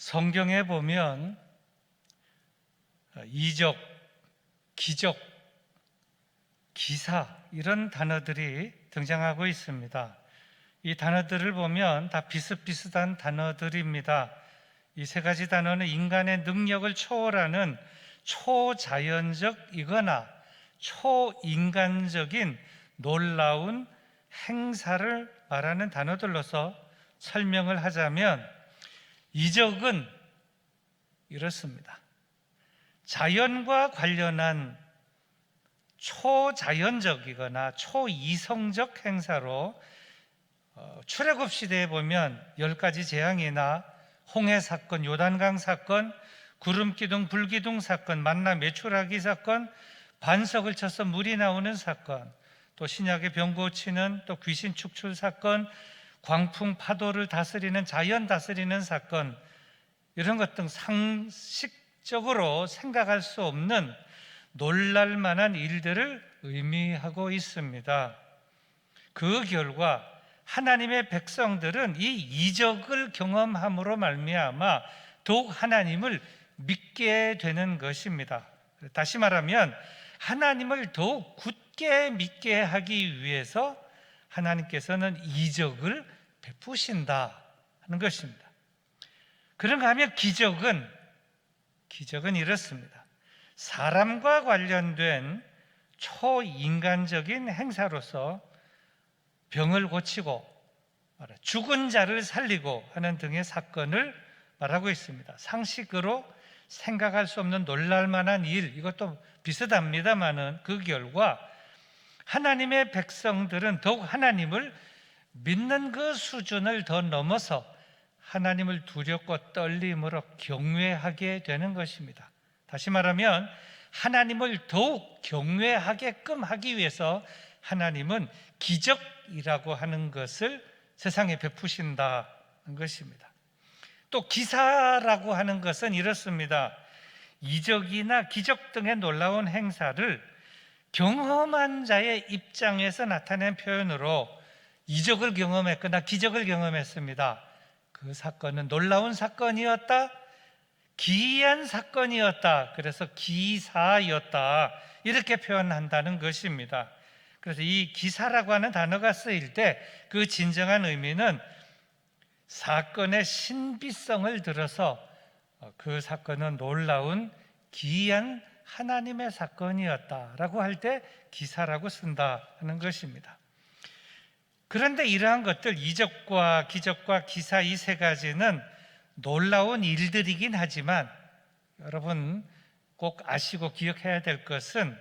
성경에 보면 이적, 기적, 기사 이런 단어들이 등장하고 있습니다. 이 단어들을 보면 다 비슷비슷한 단어들입니다. 이 세 가지 단어는 인간의 능력을 초월하는 초자연적이거나 초인간적인 놀라운 행사를 말하는 단어들로서 설명을 하자면, 이적은 이렇습니다. 자연과 관련한 초자연적이거나 초이성적 행사로 출애굽 시대에 보면 10가지 재앙이나 홍해 사건, 요단강 사건, 구름기둥, 불기둥 사건, 만나 메추라기 사건, 반석을 쳐서 물이 나오는 사건, 또 신약의 병 고치는 또 귀신 축출 사건, 광풍 파도를 다스리는 자연 다스리는 사건, 이런 것 등 상식적으로 생각할 수 없는 놀랄만한 일들을 의미하고 있습니다. 그 결과 하나님의 백성들은 이 이적을 경험함으로 말미암아 더욱 하나님을 믿게 되는 것입니다. 다시 말하면 하나님을 더욱 굳게 믿게 하기 위해서 하나님께서는 이적을 베푸신다 하는 것입니다. 그런가 하면 기적은 이렇습니다. 사람과 관련된 초인간적인 행사로서 병을 고치고 죽은 자를 살리고 하는 등의 사건을 말하고 있습니다. 상식으로 생각할 수 없는 놀랄만한 일, 이것도 비슷합니다마는 그 결과 하나님의 백성들은 더욱 하나님을 믿는 그 수준을 더 넘어서 하나님을 두렵고 떨림으로 경외하게 되는 것입니다. 다시 말하면 하나님을 더욱 경외하게끔 하기 위해서 하나님은 기적이라고 하는 것을 세상에 베푸신다는 것입니다. 또 기사라고 하는 것은 이렇습니다. 이적이나 기적 등의 놀라운 행사를 경험한 자의 입장에서 나타낸 표현으로 이적을 경험했거나 기적을 경험했습니다. 그 사건은 놀라운 사건이었다, 기이한 사건이었다, 그래서 기사였다, 이렇게 표현한다는 것입니다. 그래서 이 기사라고 하는 단어가 쓰일 때 그 진정한 의미는 사건의 신비성을 들어서 그 사건은 놀라운 기이한 하나님의 사건이었다라고 할 때 기사라고 쓴다 하는 것입니다. 그런데 이러한 것들, 이적과 기적과 기사 이 세 가지는 놀라운 일들이긴 하지만 여러분 꼭 아시고 기억해야 될 것은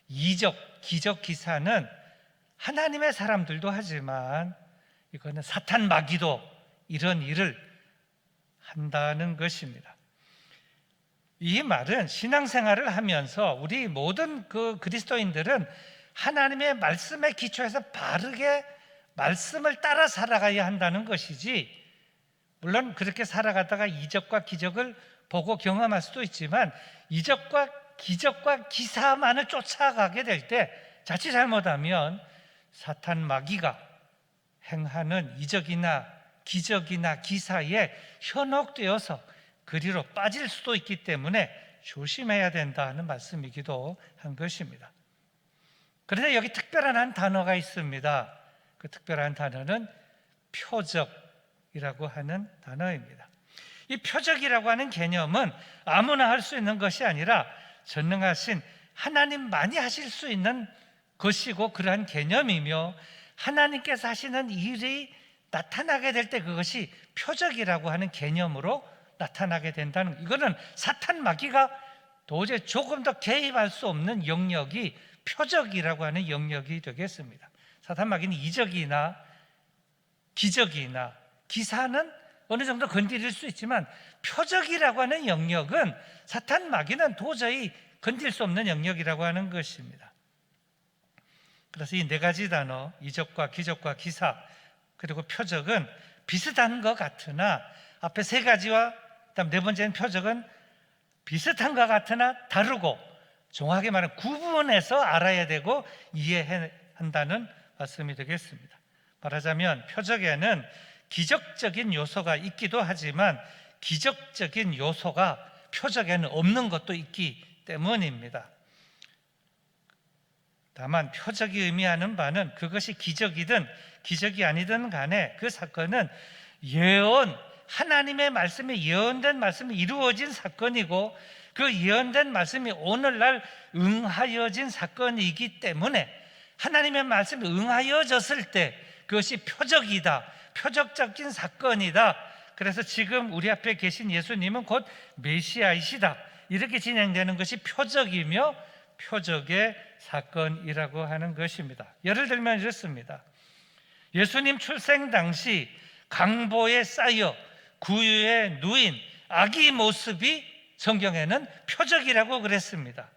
이적, 기적, 기사는 하나님의 사람들도 하지만 이거는 사탄 마귀도 이런 일을 한다는 것입니다. 이 말은 신앙생활을 하면서 우리 모든 그 그리스도인들은 하나님의 말씀에 기초해서 바르게 말씀을 따라 살아가야 한다는 것이지, 물론 그렇게 살아가다가 이적과 기적을 보고 경험할 수도 있지만 이적과 기적과 기사만을 쫓아가게 될 때 자칫 잘못하면 사탄 마귀가 행하는 이적이나 기적이나 기사에 현혹되어서 그리로 빠질 수도 있기 때문에 조심해야 된다는 말씀이기도 한 것입니다. 그런데 여기 특별한 한 단어가 있습니다. 그 특별한 단어는 표적이라고 하는 단어입니다. 이 표적이라고 하는 개념은 아무나 할 수 있는 것이 아니라 전능하신 하나님만이 하실 수 있는 것이고 그러한 개념이며, 하나님께서 하시는 일이 나타나게 될 때 그것이 표적이라고 하는 개념으로 나타나게 된다는, 이거는 사탄 마귀가 도저히 조금 더 개입할 수 없는 영역이 표적이라고 하는 영역이 되겠습니다. 사탄 마귀는 이적이나 기적이나 기사는 어느 정도 건드릴 수 있지만 표적이라고 하는 영역은 사탄 마귀는 도저히 건드릴 수 없는 영역이라고 하는 것입니다. 그래서 이 네 가지 단어, 이적과 기적과 기사 그리고 표적은 비슷한 것 같으나, 앞에 세 가지와 그다음 네 번째는 표적은 비슷한 것 같으나 다르고, 정확하게 말하면 구분해서 알아야 되고 이해해야 한다는 말씀이 되겠습니다. 말하자면 표적에는 기적적인 요소가 있기도 하지만 기적적인 요소가 표적에는 없는 것도 있기 때문입니다. 다만 표적이 의미하는 바는 그것이 기적이든 기적이 아니든 간에 그 사건은 하나님의 말씀이 예언된 말씀이 이루어진 사건이고 그 예언된 말씀이 오늘날 응하여진 사건이기 때문에 하나님의 말씀이 응하여졌을 때 그것이 표적이다, 표적적인 사건이다. 그래서 지금 우리 앞에 계신 예수님은 곧 메시아이시다, 이렇게 진행되는 것이 표적이며 표적의 사건이라고 하는 것입니다. 예를 들면 이렇습니다. 예수님 출생 당시 강보에 쌓여 구유에 누인 아기 모습이 성경에는 표적이라고 그랬습니다.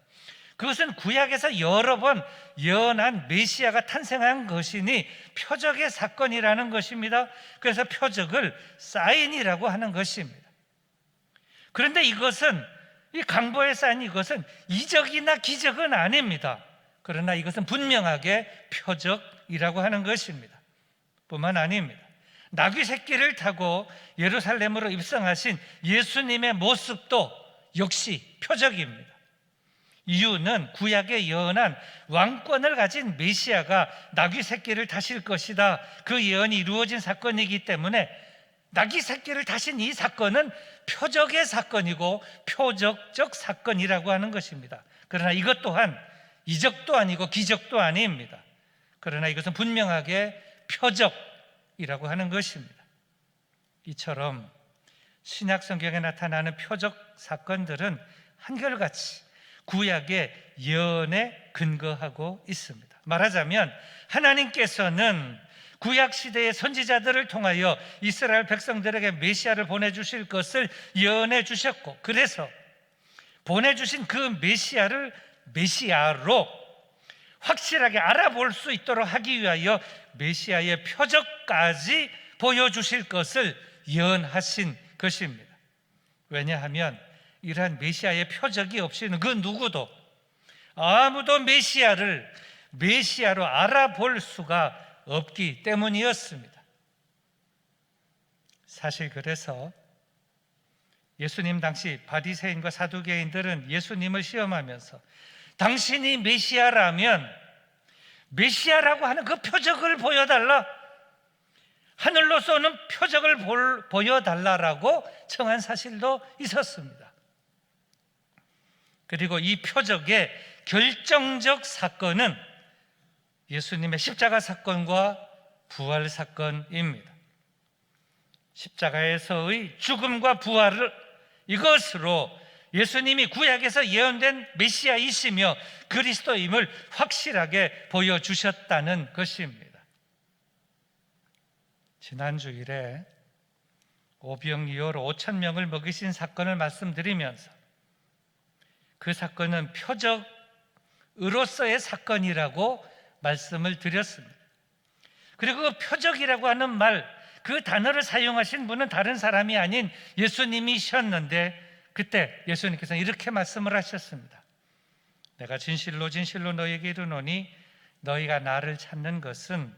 그것은 구약에서 여러 번 예언한 메시아가 탄생한 것이니 표적의 사건이라는 것입니다. 그래서 표적을 사인이라고 하는 것입니다. 그런데 이것은, 이 강보에 쌓인 이것은 이적이나 기적은 아닙니다. 그러나 이것은 분명하게 표적이라고 하는 것입니다. 뿐만 아닙니다. 나귀 새끼를 타고 예루살렘으로 입성하신 예수님의 모습도 역시 표적입니다. 이유는 구약에 예언한 왕권을 가진 메시아가 나귀 새끼를 타실 것이다, 그 예언이 이루어진 사건이기 때문에 나귀 새끼를 타신 이 사건은 표적의 사건이고 표적적 사건이라고 하는 것입니다. 그러나 이것 또한 이적도 아니고 기적도 아닙니다. 그러나 이것은 분명하게 표적이라고 하는 것입니다. 이처럼 신약 성경에 나타나는 표적 사건들은 한결같이 구약의 예언에 근거하고 있습니다. 말하자면 하나님께서는 구약 시대의 선지자들을 통하여 이스라엘 백성들에게 메시아를 보내주실 것을 예언해 주셨고, 그래서 보내주신 그 메시아를 메시아로 확실하게 알아볼 수 있도록 하기 위하여 메시아의 표적까지 보여주실 것을 예언하신 것입니다. 왜냐하면 이러한 메시아의 표적이 없이는 그 누구도, 아무도 메시아를 메시아로 알아볼 수가 없기 때문이었습니다. 사실 그래서 예수님 당시 바리새인과 사두개인들은 예수님을 시험하면서 당신이 메시아라면 메시아라고 하는 그 표적을 보여달라, 하늘로서 오는 표적을 보여달라라고 청한 사실도 있었습니다. 그리고 이 표적의 결정적 사건은 예수님의 십자가 사건과 부활 사건입니다. 십자가에서의 죽음과 부활을, 이것으로 예수님이 구약에서 예언된 메시아이시며 그리스도임을 확실하게 보여주셨다는 것입니다. 지난 주일에 오병이어로 5,000명을 먹이신 사건을 말씀드리면서 그 사건은 표적으로서의 사건이라고 말씀을 드렸습니다. 그리고 그 표적이라고 하는 말, 그 단어를 사용하신 분은 다른 사람이 아닌 예수님이셨는데, 그때 예수님께서는 이렇게 말씀을 하셨습니다. 내가 진실로 진실로 너희에게 이르노니 너희가 나를 찾는 것은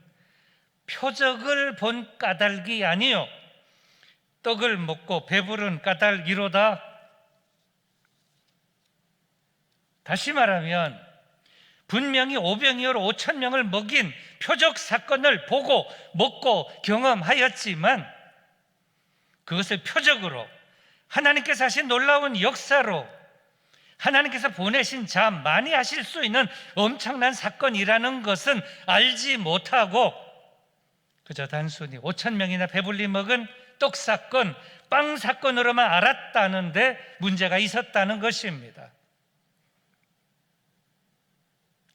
표적을 본 까닭이 아니요 떡을 먹고 배부른 까닭이로다. 다시 말하면 분명히 오병이어로 5,000명을 먹인 표적 사건을 보고 먹고 경험하였지만 그것을 표적으로, 하나님께서 하신 놀라운 역사로, 하나님께서 보내신 자 많이 하실 수 있는 엄청난 사건이라는 것은 알지 못하고 그저 단순히 5,000명이나 배불리 먹은 떡 사건, 빵 사건으로만 알았다는데 문제가 있었다는 것입니다.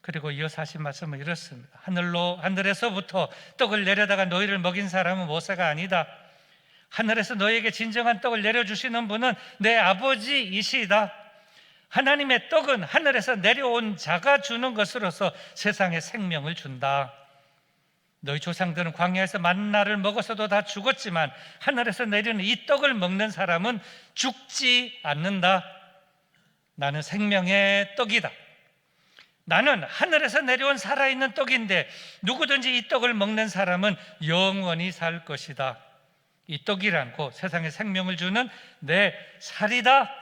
그리고 이어서 하신 말씀은 이렇습니다. 하늘에서부터 떡을 내려다가 너희를 먹인 사람은 모세가 아니다. 하늘에서 너희에게 진정한 떡을 내려주시는 분은 내 아버지이시다. 하나님의 떡은 하늘에서 내려온 자가 주는 것으로서 세상에 생명을 준다. 너희 조상들은 광야에서 만나를 먹어서도 다 죽었지만 하늘에서 내리는 이 떡을 먹는 사람은 죽지 않는다. 나는 생명의 떡이다. 나는 하늘에서 내려온 살아있는 떡인데 누구든지 이 떡을 먹는 사람은 영원히 살 것이다. 이 떡이란고 세상에 생명을 주는 내 살이다.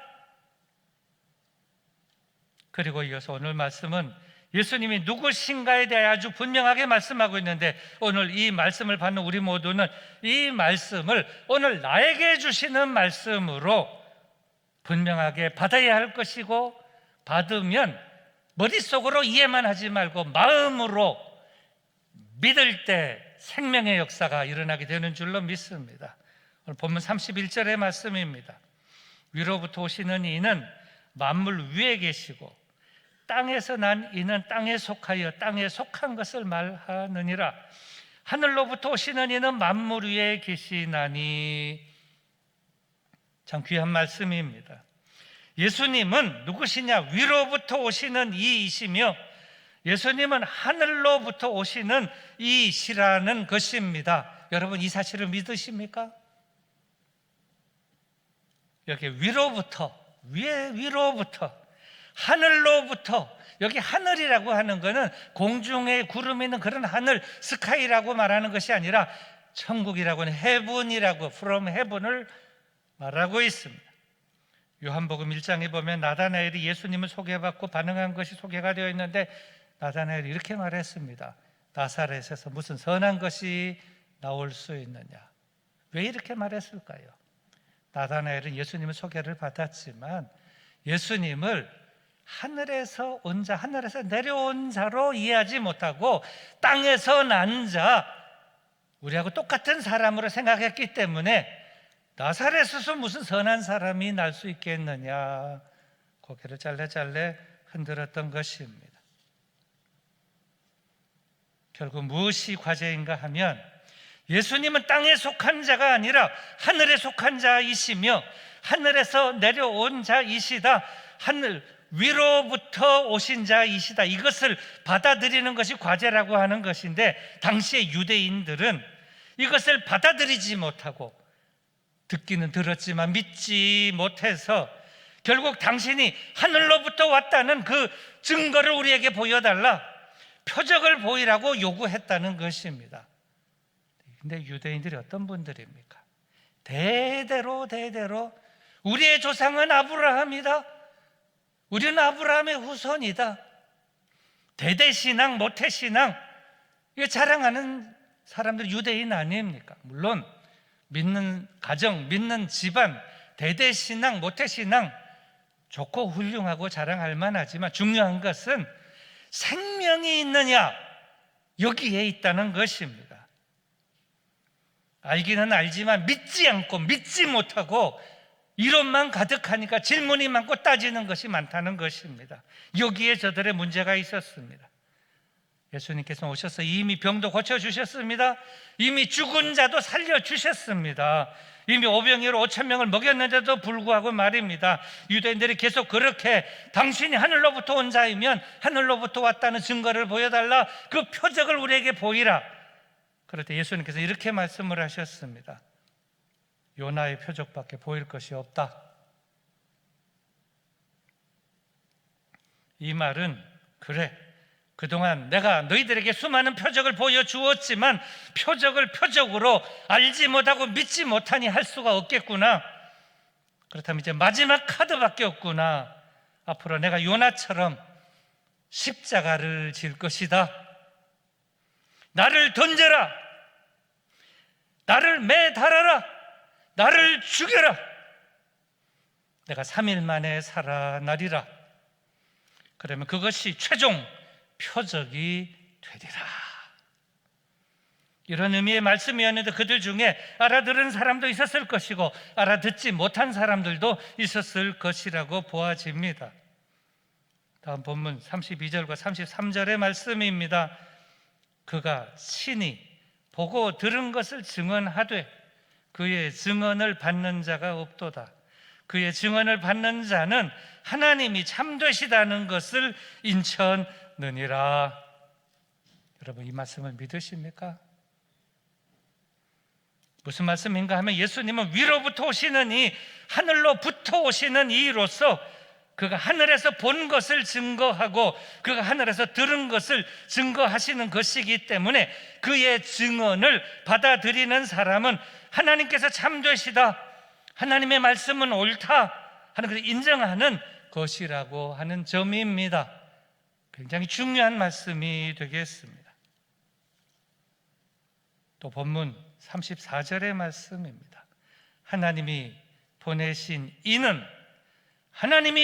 그리고 이어서 오늘 말씀은 예수님이 누구신가에 대해 아주 분명하게 말씀하고 있는데, 오늘 이 말씀을 받는 우리 모두는 이 말씀을 오늘 나에게 주시는 말씀으로 분명하게 받아야 할 것이고, 받으면 머릿속으로 이해만 하지 말고 마음으로 믿을 때 생명의 역사가 일어나게 되는 줄로 믿습니다. 오늘 본문 31절의 말씀입니다. 위로부터 오시는 이는 만물 위에 계시고 땅에서 난 이는 땅에 속하여 땅에 속한 것을 말하느니라. 하늘로부터 오시는 이는 만물 위에 계시나니. 참 귀한 말씀입니다. 예수님은 누구시냐? 위로부터 오시는 이이시며 예수님은 하늘로부터 오시는 이시라는 것입니다. 여러분, 이 사실을 믿으십니까? 여기 위로부터, 위로부터, 하늘로부터, 여기 하늘이라고 하는 것은 공중에 구름이 있는 그런 하늘, 스카이라고 말하는 것이 아니라 천국이라고 하는 헤븐이라고, from heaven을 말하고 있습니다. 요한복음 1장에 보면 나다나엘이 예수님을 소개받고 반응한 것이 소개가 되어 있는데, 나다나엘이 이렇게 말했습니다. 나사렛에서 무슨 선한 것이 나올 수 있느냐? 왜 이렇게 말했을까요? 나다나엘은 예수님의 소개를 받았지만 예수님을 하늘에서 온 자, 하늘에서 내려온 자로 이해하지 못하고 땅에서 난 자, 우리하고 똑같은 사람으로 생각했기 때문에 나사렛에서 무슨 선한 사람이 날 수 있겠느냐, 고개를 잘래 흔들었던 것입니다. 결국 무엇이 과제인가 하면, 예수님은 땅에 속한 자가 아니라 하늘에 속한 자이시며 하늘에서 내려온 자이시다, 하늘 위로부터 오신 자이시다, 이것을 받아들이는 것이 과제라고 하는 것인데, 당시의 유대인들은 이것을 받아들이지 못하고 듣기는 들었지만 믿지 못해서 결국 당신이 하늘로부터 왔다는 그 증거를 우리에게 보여달라, 표적을 보이라고 요구했다는 것입니다. 근데 유대인들이 어떤 분들입니까? 대대로 우리의 조상은 아브라함이다, 우리는 아브라함의 후손이다, 대대신앙 모태신앙 이거 자랑하는 사람들 유대인 아닙니까? 물론 믿는 가정, 믿는 집안, 대대신앙 모태신앙 좋고 훌륭하고 자랑할 만하지만 중요한 것은 생명이 있느냐, 여기에 있다는 것입니다. 알기는 알지만 믿지 않고 믿지 못하고 이론만 가득하니까 질문이 많고 따지는 것이 많다는 것입니다. 여기에 저들의 문제가 있었습니다. 예수님께서 오셔서 이미 병도 고쳐주셨습니다. 이미 죽은 자도 살려주셨습니다. 이미 오병이로 5,000명을 먹였는데도 불구하고 말입니다, 유대인들이 계속 그렇게 당신이 하늘로부터 온 자이면 하늘로부터 왔다는 증거를 보여달라, 그 표적을 우리에게 보이라. 그럴 때 예수님께서 이렇게 말씀을 하셨습니다. 요나의 표적밖에 보일 것이 없다. 이 말은, 그래, 그동안 내가 너희들에게 수많은 표적을 보여주었지만 표적을 표적으로 알지 못하고 믿지 못하니 할 수가 없겠구나. 그렇다면 이제 마지막 카드밖에 없구나. 앞으로 내가 요나처럼 십자가를 질 것이다. 나를 던져라, 나를 매달아라, 나를 죽여라. 내가 3일 만에 살아나리라. 그러면 그것이 최종 표적이 되리라. 이런 의미의 말씀이었는데 그들 중에 알아들은 사람도 있었을 것이고 알아듣지 못한 사람들도 있었을 것이라고 보아집니다. 다음 본문 32절과 33절의 말씀입니다. 그가 친히 보고 들은 것을 증언하되 그의 증언을 받는 자가 없도다. 그의 증언을 받는 자는 하나님이 참되시다는 것을 인천느니라. 여러분, 이 말씀을 믿으십니까? 무슨 말씀인가 하면, 예수님은 위로부터 오시는 이, 하늘로부터 오시는 이로서 그가 하늘에서 본 것을 증거하고 그가 하늘에서 들은 것을 증거하시는 것이기 때문에 그의 증언을 받아들이는 사람은 하나님께서 참되시다, 하나님의 말씀은 옳다 하는 것을 인정하는 것이라고 하는 점입니다. 굉장히 중요한 말씀이 되겠습니다. 또 본문 34절의 말씀입니다. 하나님이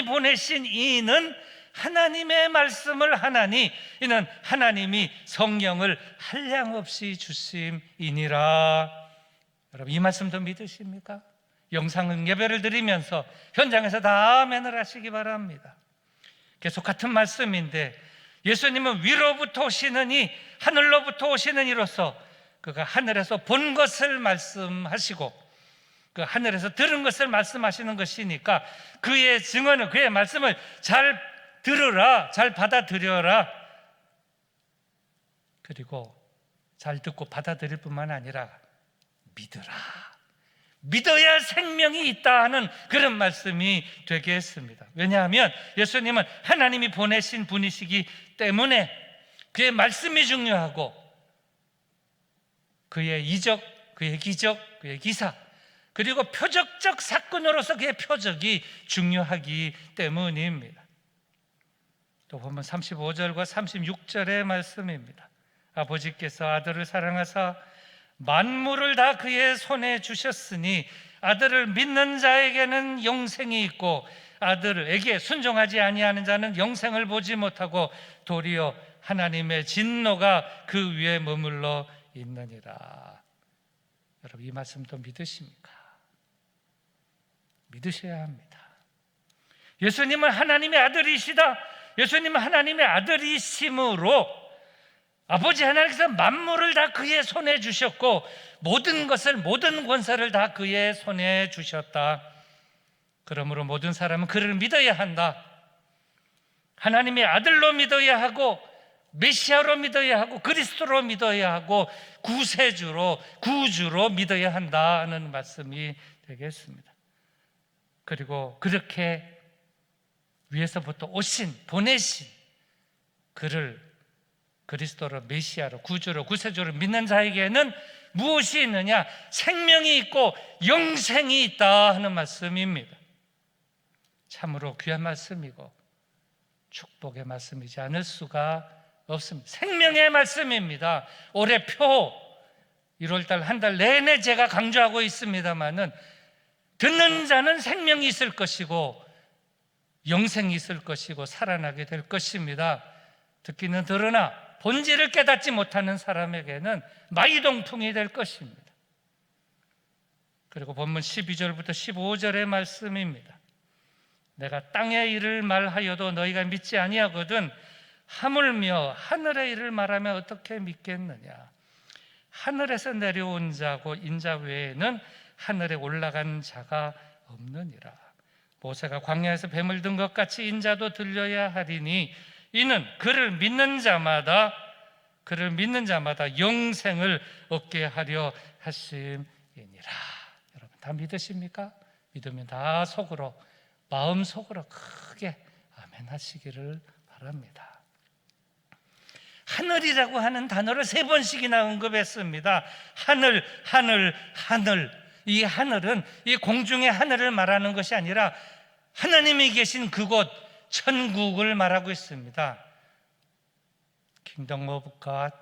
보내신 이는 하나님의 말씀을 하나니 이는 하나님이 성령을 한량없이 주심이니라. 여러분, 이 말씀도 믿으십니까? 영상 예배를 드리면서 현장에서 다 아멘을 하시기 바랍니다. 계속 같은 말씀인데, 예수님은 위로부터 오시는 이, 하늘로부터 오시는 이로서 그가 하늘에서 본 것을 말씀하시고 그 하늘에서 들은 것을 말씀하시는 것이니까 그의 증언을, 그의 말씀을 잘 들으라, 잘 받아들여라. 그리고 잘 듣고 받아들일 뿐만 아니라 믿으라. 믿어야 생명이 있다 하는 그런 말씀이 되겠습니다. 왜냐하면 예수님은 하나님이 보내신 분이시기 때문에 그의 말씀이 중요하고 그의 이적, 그의 기적, 그의 기사, 그리고 표적적 사건으로서 그의 표적이 중요하기 때문입니다. 또 보면 35절과 36절의 말씀입니다. 아버지께서 아들을 사랑하사 만물을 다 그의 손에 주셨으니 아들을 믿는 자에게는 영생이 있고 아들에게 순종하지 아니하는 자는 영생을 보지 못하고 도리어 하나님의 진노가 그 위에 머물러 있느니라. 여러분, 이 말씀도 믿으십니까? 믿으셔야 합니다. 예수님은 하나님의 아들이시다. 예수님은 하나님의 아들이심으로 아버지 하나님께서 만물을 다 그의 손에 주셨고 모든 것을, 모든 권세를 다 그의 손에 주셨다. 그러므로 모든 사람은 그를 믿어야 한다. 하나님의 아들로 믿어야 하고 메시아로 믿어야 하고 그리스도로 믿어야 하고 구세주로, 구주로 믿어야 한다는 말씀이 되겠습니다. 그리고 그렇게 위에서부터 오신, 보내신 그를 그리스도로, 메시아로, 구주로, 구세주로 믿는 자에게는 무엇이 있느냐? 생명이 있고 영생이 있다 하는 말씀입니다. 참으로 귀한 말씀이고 축복의 말씀이지 않을 수가 없습니다. 생명의 말씀입니다. 올해 표 1월달 한 달 내내 제가 강조하고 있습니다마는 듣는 자는 생명이 있을 것이고 영생이 있을 것이고 살아나게 될 것입니다. 듣기는 들으나 본질을 깨닫지 못하는 사람에게는 마이동풍이 될 것입니다. 그리고 본문 12절부터 15절의 말씀입니다. 내가 땅의 일을 말하여도 너희가 믿지 아니하거든 하물며 하늘의 일을 말하면 어떻게 믿겠느냐? 하늘에서 내려온 자고 인자 외에는 하늘에 올라간 자가 없느니라. 모세가 광야에서 뱀을 든 것 같이 인자도 들려야 하리니 이는 그를 믿는 자마다 영생을 얻게 하려 하심이니라. 여러분, 다 믿으십니까? 믿으면 다 속으로, 마음속으로 크게 아멘 하시기를 바랍니다. 하늘이라고 하는 단어를 3번씩이나 언급했습니다. 하늘, 하늘, 하늘. 이 하늘은 이 공중의 하늘을 말하는 것이 아니라 하나님이 계신 그곳, 천국을 말하고 있습니다. Kingdom of God,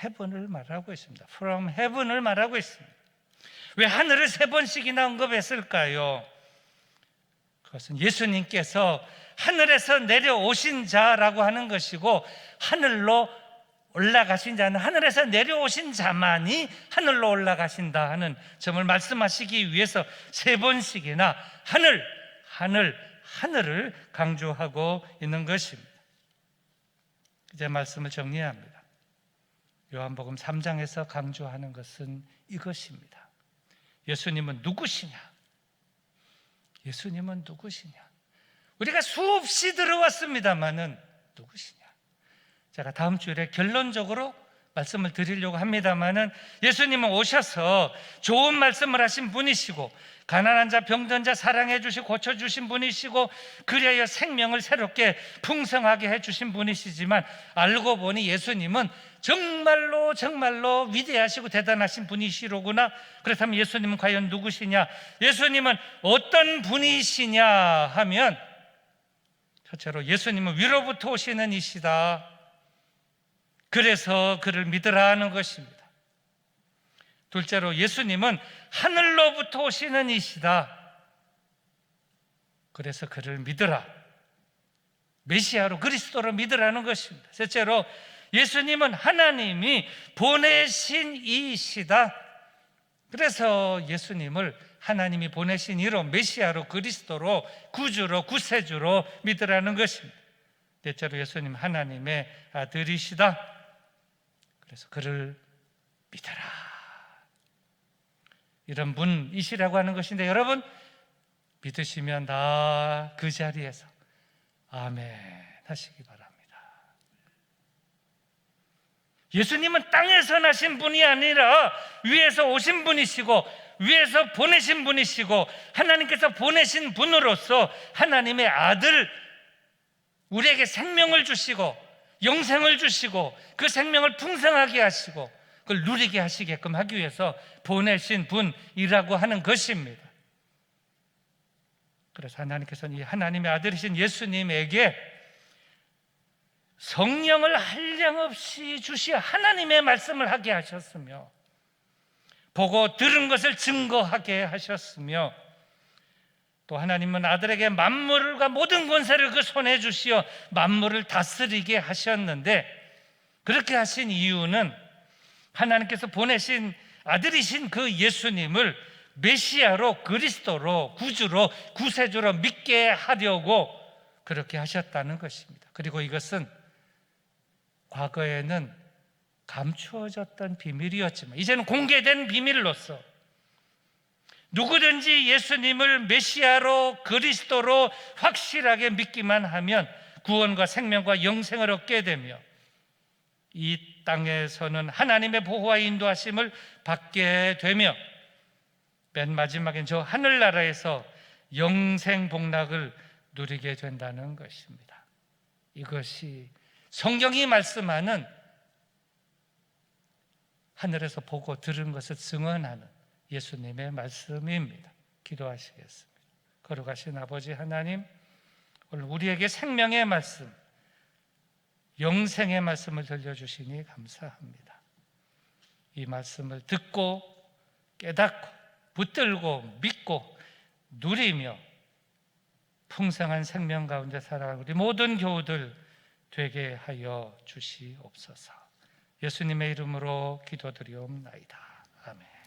Heaven을 말하고 있습니다. From Heaven을 말하고 있습니다. 왜 하늘을 3번씩이나 언급했을까요? 그것은 예수님께서 하늘에서 내려오신 자라고 하는 것이고 하늘로 올라가신 자는 하늘에서 내려오신 자만이 하늘로 올라가신다 하는 점을 말씀하시기 위해서 3번씩이나 하늘, 하늘, 하늘을 강조하고 있는 것입니다. 이제 말씀을 정리합니다. 요한복음 3장에서 강조하는 것은 이것입니다. 예수님은 누구시냐? 예수님은 누구시냐? 우리가 수없이 들어왔습니다마는 누구시냐? 제가 다음 주일에 결론적으로 말씀을 드리려고 합니다마는 예수님은 오셔서 좋은 말씀을 하신 분이시고 가난한 자, 병든 자 사랑해 주시고 고쳐주신 분이시고 그래야 생명을 새롭게 풍성하게 해주신 분이시지만 알고 보니 예수님은 정말로 정말로 위대하시고 대단하신 분이시로구나. 그렇다면 예수님은 과연 누구시냐? 예수님은 어떤 분이시냐 하면, 첫째로 예수님은 위로부터 오시는 이시다. 그래서 그를 믿으라 하는 것입니다. 둘째로 예수님은 하늘로부터 오시는 이시다. 그래서 그를 믿으라. 메시아로, 그리스도로 믿으라는 것입니다. 셋째로 예수님은 하나님이 보내신 이시다. 그래서 예수님을 하나님이 보내신 이로, 메시아로, 그리스도로, 구주로, 구세주로 믿으라는 것입니다. 넷째로 예수님 하나님의 아들이시다. 그래서 그를 믿어라. 이런 분이시라고 하는 것인데, 여러분 믿으시면 다 그 자리에서 아멘 하시기 바랍니다. 예수님은 땅에서 나신 분이 아니라 위에서 오신 분이시고 위에서 보내신 분이시고 하나님께서 보내신 분으로서 하나님의 아들, 우리에게 생명을 주시고 영생을 주시고 그 생명을 풍성하게 하시고 그걸 누리게 하시게끔 하기 위해서 보내신 분이라고 하는 것입니다. 그래서 하나님께서는 이 하나님의 아들이신 예수님에게 성령을 한량없이 주시어 하나님의 말씀을 하게 하셨으며, 보고 들은 것을 증거하게 하셨으며, 또 하나님은 아들에게 만물과 모든 권세를 그 손에 주시어 만물을 다스리게 하셨는데, 그렇게 하신 이유는 하나님께서 보내신 아들이신 그 예수님을 메시아로, 그리스도로, 구주로, 구세주로 믿게 하려고 그렇게 하셨다는 것입니다. 그리고 이것은 과거에는 감추어졌던 비밀이었지만 이제는 공개된 비밀로서 누구든지 예수님을 메시아로, 그리스도로 확실하게 믿기만 하면 구원과 생명과 영생을 얻게 되며 이 땅에서는 하나님의 보호와 인도하심을 받게 되며 맨 마지막엔 저 하늘나라에서 영생 복락을 누리게 된다는 것입니다. 이것이 성경이 말씀하는 하늘에서 보고 들은 것을 증언하는 예수님의 말씀입니다. 기도하시겠습니다. 거룩하신 아버지 하나님, 오늘 우리에게 생명의 말씀, 영생의 말씀을 들려주시니 감사합니다. 이 말씀을 듣고 깨닫고 붙들고 믿고 누리며 풍성한 생명 가운데 살아가는 우리 모든 교우들 되게 하여 주시옵소서. 예수님의 이름으로 기도드리옵나이다. 아멘.